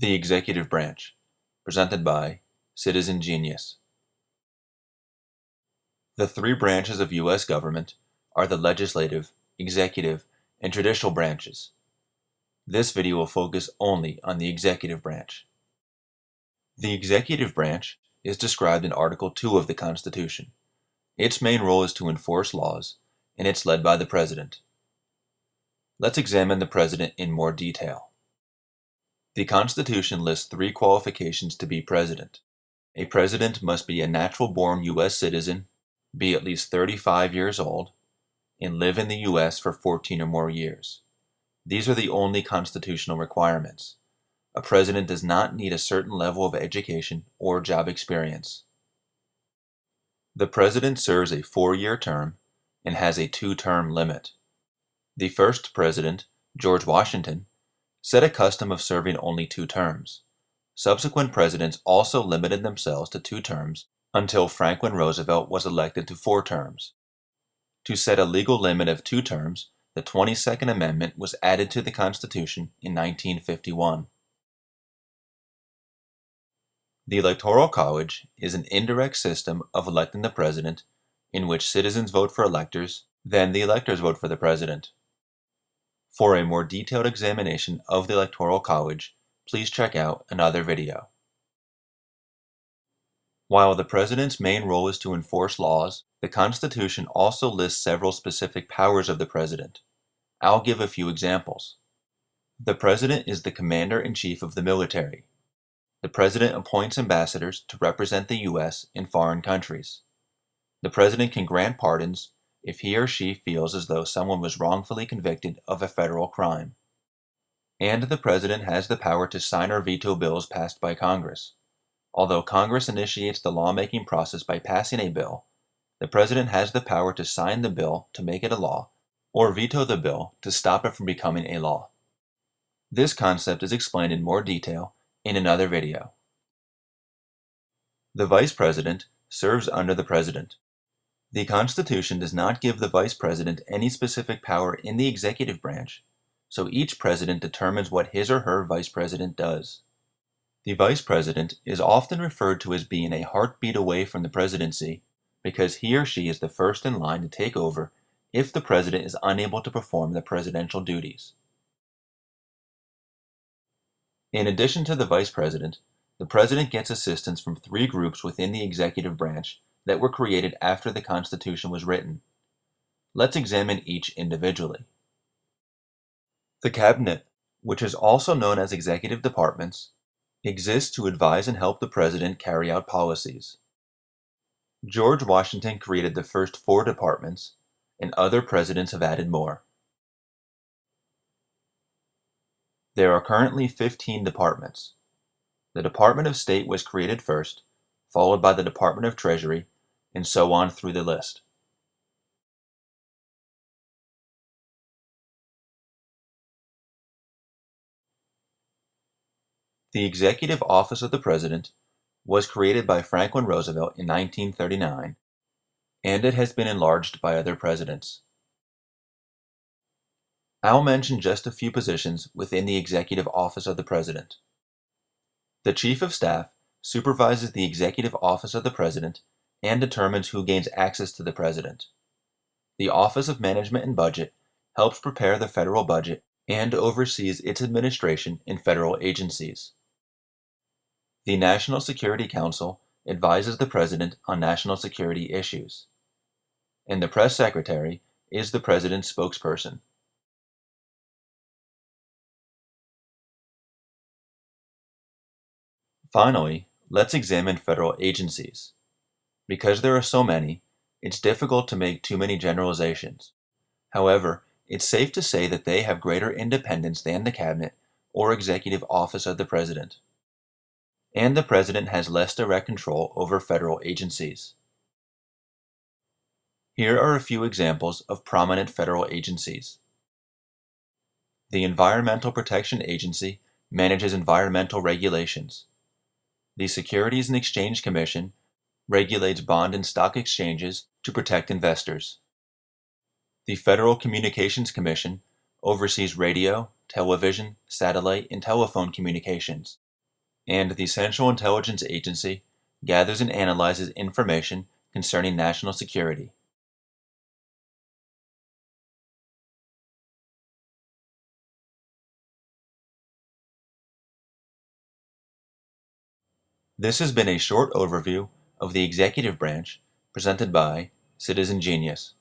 The Executive Branch, presented by Citizen Genius. The three branches of U.S. government are the legislative, executive, and judicial branches. This video will focus only on the executive branch. The executive branch is described in Article 2 of the Constitution. Its main role is to enforce laws, and it's led by the President. Let's examine the President in more detail. The Constitution lists three qualifications to be President. A President must be a natural-born U.S. citizen, be at least 35 years old, and live in the U.S. for 14 or more years. These are the only constitutional requirements. A president does not need a certain level of education or job experience. The president serves a 4-year term and has a 2-term limit. The first president, George Washington, set a custom of serving only 2 terms. Subsequent presidents also limited themselves to 2 terms until Franklin Roosevelt was elected to 4 terms. To set a legal limit of 2 terms, the 22nd Amendment was added to the Constitution in 1951. The Electoral College is an indirect system of electing the president in which citizens vote for electors, then the electors vote for the president. For a more detailed examination of the Electoral College, please check out another video. While the president's main role is to enforce laws, the Constitution also lists several specific powers of the president. I'll give a few examples. The president is the commander-in-chief of the military. The president appoints ambassadors to represent the U.S. in foreign countries. The president can grant pardons if he or she feels as though someone was wrongfully convicted of a federal crime. And the president has the power to sign or veto bills passed by Congress. Although Congress initiates the lawmaking process by passing a bill, the president has the power to sign the bill to make it a law, or veto the bill to stop it from becoming a law. This concept is explained in more detail in another video. The vice president serves under the president. The Constitution does not give the vice president any specific power in the executive branch, so each president determines what his or her vice president does. The vice president is often referred to as being a heartbeat away from the presidency because he or she is the first in line to take over if the president is unable to perform the presidential duties. In addition to the vice president, the president gets assistance from 3 groups within the executive branch that were created after the Constitution was written. Let's examine each individually. The Cabinet, which is also known as executive departments, exists to advise and help the president carry out policies. George Washington created the first 4 departments, and other presidents have added more. There are currently 15 departments. The Department of State was created first, followed by the Department of Treasury, and so on through the list. The Executive Office of the President was created by Franklin Roosevelt in 1939, and it has been enlarged by other presidents. I'll mention just a few positions within the Executive Office of the President. The Chief of Staff supervises the Executive Office of the President and determines who gains access to the President. The Office of Management and Budget helps prepare the federal budget and oversees its administration in federal agencies. The National Security Council advises the President on national security issues. And the Press Secretary is the President's spokesperson. Finally, let's examine federal agencies. Because there are so many, it's difficult to make too many generalizations. However, it's safe to say that they have greater independence than the Cabinet or Executive Office of the President. And the President has less direct control over federal agencies. Here are a few examples of prominent federal agencies. The Environmental Protection Agency manages environmental regulations. The Securities and Exchange Commission regulates bond and stock exchanges to protect investors. The Federal Communications Commission oversees radio, television, satellite, and telephone communications, and the Central Intelligence Agency gathers and analyzes information concerning national security. This has been a short overview of the executive branch presented by Citizen Genius.